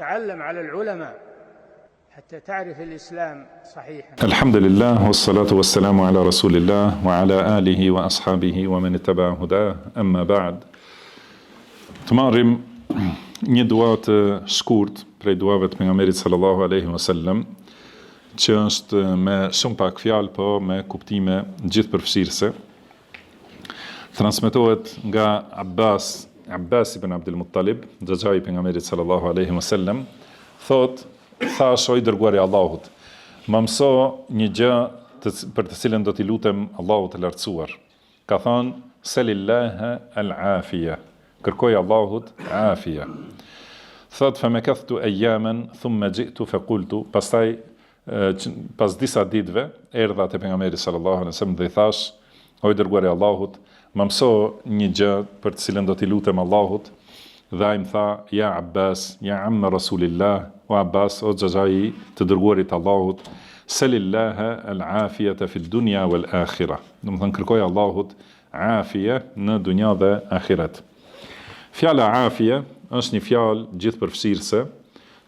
تعلم على العلماء حتى تعرف الإسلام صحيحا. الحمد لله والصلاة والسلام على رسول الله وعلى آله وأصحابه ومن اتبع هداه أما بعد. Të marrim një dua të shkurt prej duave të pejgamberit sallallahu alaihi wasallam, që është me shumë pak fjalë, po me kuptime gjithëpërfshirëse. Transmetohet nga Abbas ibn Abdul Muttalib, xhaxhai i pejgamberit sallallahu alaihi wasallam, thash o i dërguari i Allahut, më mëso një gjë për të cilën do t'i lutem Allahut të lartësuar. Ka thënë: "Selillaha al-afia." Kërkoj Allahut afia. Thot: "Famakathtu ayyaman thumma ji'tu faqultu." Pastaj pas disa ditëve erdha te pejgamberi sallallahu alaihi wasallam dhe i thash: "O i dërguari i Allahut, më mëso një gjë për të cilën do t'i lutem Allahut." Dhe ai më tha: "Ja Abbas, ja amma Rasulillah." O Abbas, o xhaxhai të dërguarit të Allahut, "Selillaha al-afiyata fi dunya wal akhirah." Do të thënë kërkoj Allahut afia në dunja dhe ahiret. Fjala afia është një fjalë gjithëpërfshirëse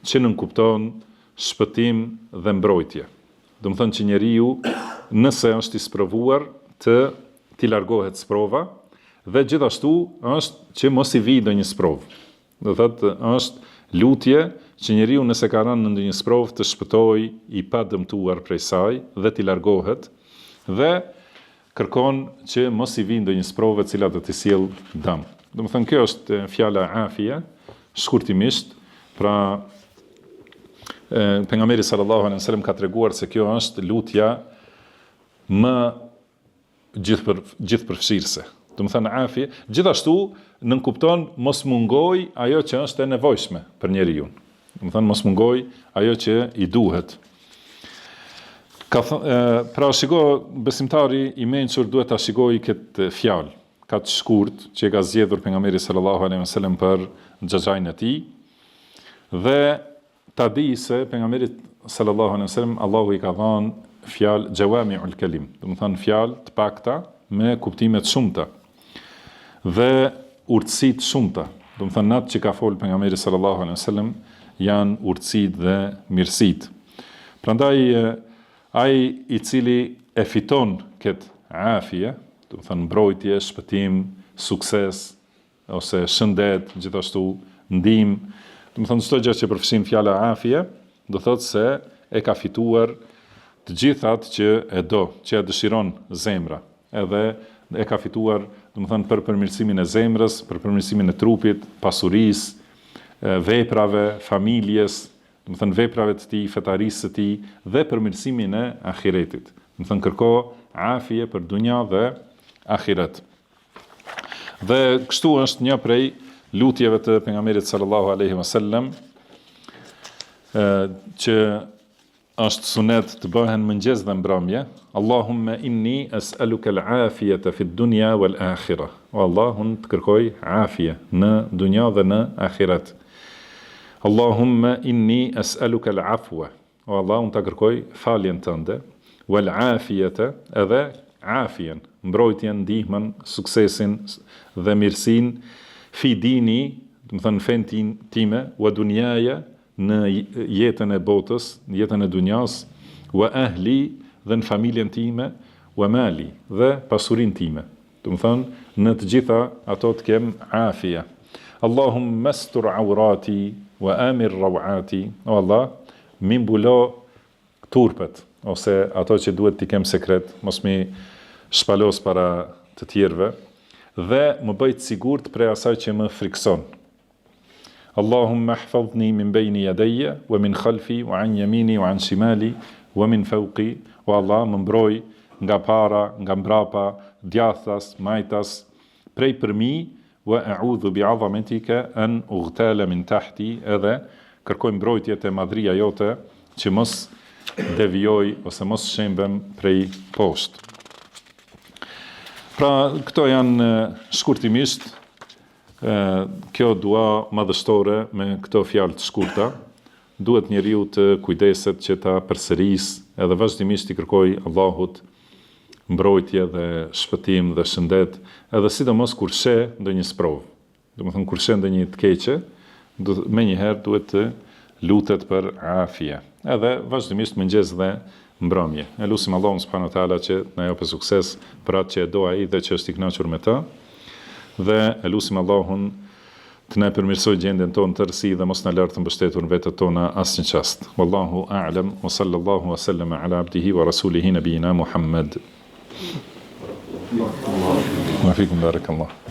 që nënkupton shpëtim dhe mbrojtje. Do të thënë që njeriu, nëse është i sprovuar, t'i largohet sprova, dhe gjithashtu është që mos i vijë ndonjë sprovë. Do thotë është lutje që njeriu nëse ka rënë në ndonjë sprovë të shpëtojë i pa dëmtuar prej saj dhe t'i largohet, dhe kërkon që mos i vijë ndonjë sprovë e cila do t'i sjellë dëm. Do të thënë kjo është fjala afia, shkurtimisht. Pra pejgamberi sallallahu alaihi wasallam ka treguar se kjo është lutja më gjithëpërfshirëse. Do të thënë afia, gjithashtu nënkupton mos mungoj ajo që është e nevojshme për njeriu. Do të thënë mos mungoj ajo që i duhet. Pra shiko, besimtari i mençur duhet ta shikojë këtë fjalë, ka të shkurt që e ka zgjedhur pejgamberi sallallahu alaihi wasallam për xhaxhain e tij, dhe ta di se pejgamberit sallallahu alaihi wasallam Allahu i ka dhënë fjalë jawami'ul kalim, do të thënë fjalë të pakta me kuptime të shumta dhe urtësi të shumta. Do të thënë atë që ka folë pejgamberi sallallahu alaihi wasallam janë urtësitë dhe mirësitë. Prandaj ai i cili e fiton këtë afia, do të thënë mbrojtje, shpëtim, sukses ose shëndet, gjithashtu ndihmë, do të thënë çdo gjë që përfshin fjala afia, do thotë se e ka fituar të gjithat që e do, që e dëshiron zemra, edhe e ka fituar, do të thënë, për përmirësimin e zemrës, për përmirësimin e trupit, pasurisë, veprave, familjes, do të thënë veprave të tij, fetarisë së tij dhe përmirësimin e ahiretit. Do të thënë kërko afie për dunja dhe ahiret. Dhe kështu është një prej lutjeve të pejgamberit sallallahu alaihi wasallam, që është sunet të bëhen mëngjes dhe mbrëmje. Allahumma inni as'aluka al-afiyata fi dunya wal akhirah. O Allah, unë të kërkoj afie në dunja dhe në ahiret. Allahumma inni as'aluka al-afwa. O Allah, unë të kërkoj faljen tënde, wal afiyata, edhe afien, mbrojtjen, ndihmën, suksesin dhe mirësinë, fi dini, do të thënë fen time, wa dunjaja, në jetën e botës, në jetën e dunjas, wa ahli, dhe në familjen time, wa mali, dhe pasurin time. Do të thënë në të gjitha ato të kem afia. Allahumma mastur awrati wa amir rawati. O Allah, mi mbulo turpet, ose ato që duhet t'i kem sekret, mos mi shpalos para të tjerëve, dhe më bëjt sigurt prej asaj që më frikson. Allahumma ihfazni min bayni yadayya wa min khalfi wa an yamini wa an shimali wa min fawqi. O Allah, më mbroj nga para, nga mbrapa, djathtas, majtas, prej përmi, wa a'udhu bi'azamatika an ughtala min tahti, edhe kërkoj mbrojtje te madhria jote që mos devijoj ose mos shembem prej poshtë. Pra, këto janë shkurtimisht kjo dua madhështore me këto fjalë të shkurta. Duhet njeriu të kujdeset që ta përsërisë edhe vazhdimisht i kërkoj Allahut mbrojtje dhe shpëtim dhe shëndet, edhe sidomos kur sheh ndonjë sprovë. Domethënë kur sheh ndonjë të keqe, menjëherë duhet të lutet për afia. Edhe vazhdimisht mëngjes dhe mbrëmje. E lutim Allahun subhanahu wa taala që na japë sukses për atë që e do ai dhe që është i kënaqur me të. Dhe e lutim Allahun të na përmirësoj gjendjen tonë tërësi dhe mos na lart të mbështetur në vetët tona asnjë çast. Wallahu a'lam wa sallallahu wa sallama ala abdihi wa rasulihi nabiyina Muhammad. Wa fikum barakallah.